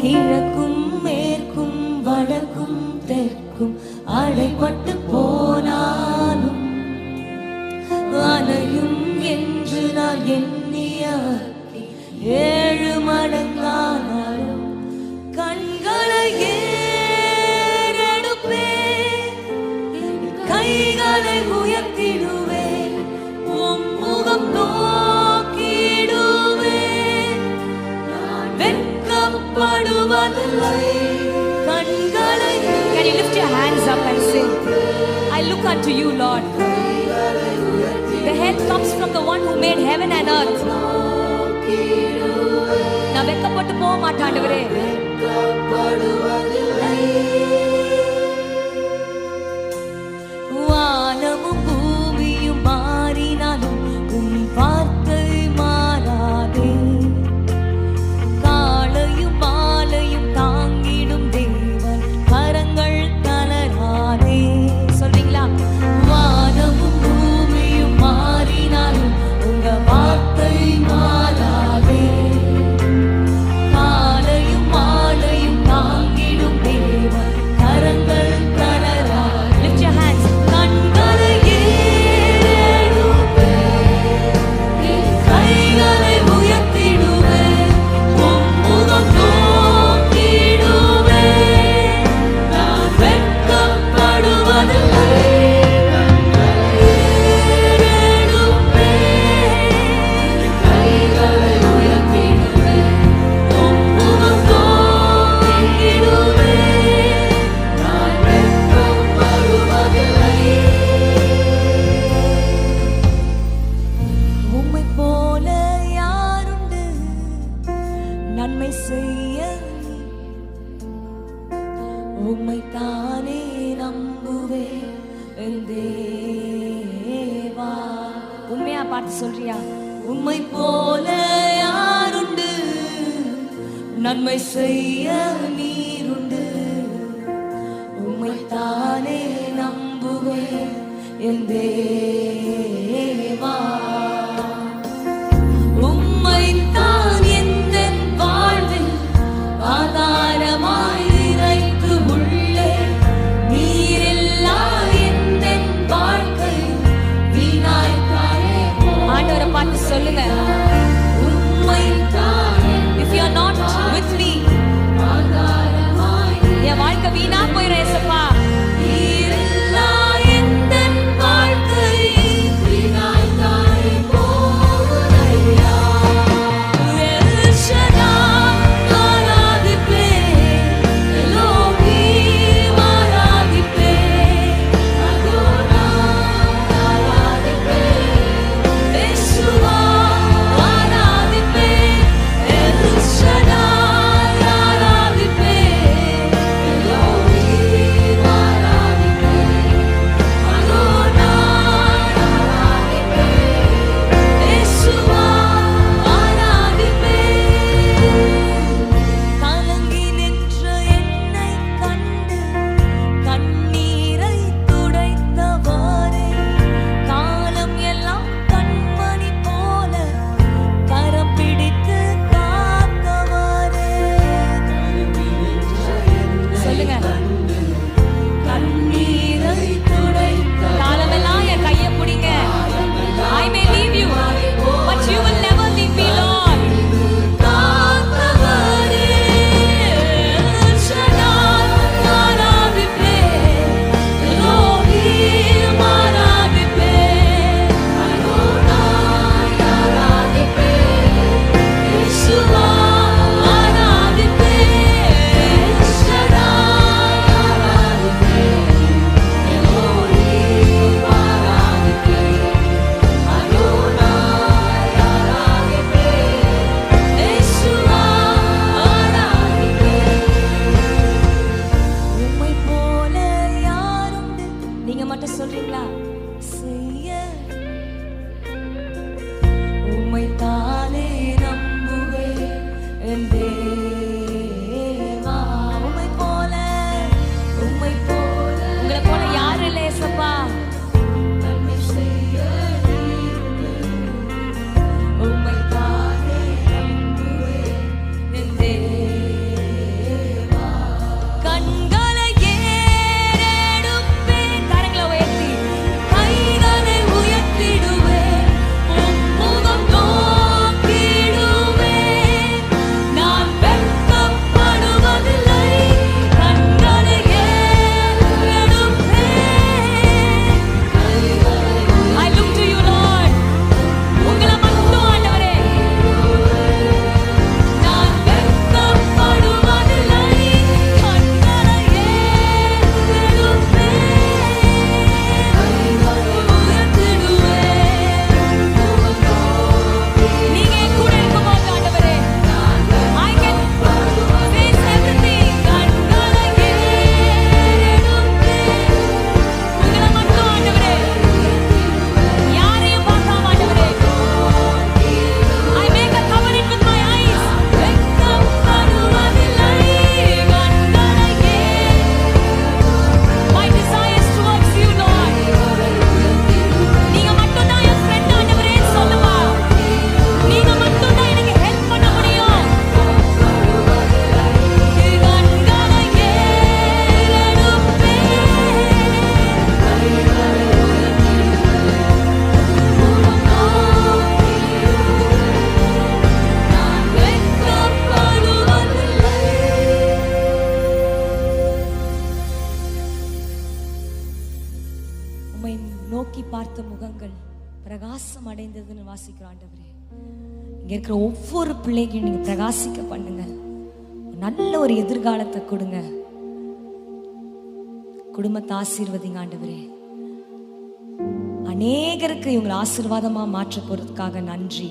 கிழக்கும் மேற்கும் வடக்கும் தெற்கும் அடைபட்டு போனாலும் அணையும் என்று நான் எண்ணிய 7 மடங்கானாலும் கண்களை ஏறெடுப்பேன், கைகளை உயர்த்திடுவேன், உம் முகம் நோக்கிடுவேன். நான் வெட்கப்படுவதில்லை. கண்களை Can you lift your hands up and sing? I look unto you, Lord. The help comes from the one who made heaven and earth. நான் வெட்கப்பட்டு போக மாட்டேன் ஆண்டவரே. வானமும் பூமியும் மாறினாலும் உம் வார்த்தை மாறாதே. காலையும் மாலையும் தாங்கிடும் தேவன் கரங்கள் தளராதே. சொல்றீங்களா? வானமும் பூமியும் மாறினாலும் உங்க வார்த்தை மாறாதே. காலையும் மாலையும் தாங்கிடும் தேவன் கரங்கள் தளராதே. Lift your hands. கண்களை ஏறெடுப்பேன், கைகளை உயர்த்திடுவேன், உம் முகம் நோக்கிடுவேன். நான் வெட்கப்படுவதில்லை. கண்களை ஏறெடுப்பேன், கைகளை உயர்த்திடுவேன், உம் முகம் நோக்கிடுவேன். நான் வெட்கப்படுவதில்லை. உம்மை போல யாருண்டு நன்மை செய்ய? உம்மை தானே நம்புவேன் என் தேவா. உண்மையா பார்த்து சொல்றியா? உம்மை போல யாருண்டு நன்மை செய்ய? நீருண்டு. உம்மை தானே நம்புவேன் என் தேவா. உம்மைத்தான் எந்தன் வாழ்வில் ஆதாரமாய் நிறைத்து உள்ளே. நீரில்லா எந்தன் வாழ்க்கை வீணாய்த்தானே போனது. ஆண்டவரை பார்த்து சொல்லுங்க. உம்மைத்தான் If you are not with me, ஆதாரமாய் என் வாழ்க்கை வீணா போயிடும் ஏசப்பா. நீரில்லா எந்தன் வாழ்க்கை வீணாய்த்தானே பார்த்த முகங்கள் பிரகாசம் அடைந்ததுன்னு வாசிக்கிறோம். ஆண்டவரே, இங்க இருக்கிற ஒவ்வொரு பிள்ளைகளையும் நீங்க பிரகாசிக்க பண்ணுங்க. நல்ல ஒரு எதிர்காலத்தை கொடுங்க. குடும்பத்தை ஆசீர்வதிங்க ஆண்டவரே. அநேகருக்கு இவங்களை ஆசீர்வாதமா மாற்ற போறதுக்காக நன்றி.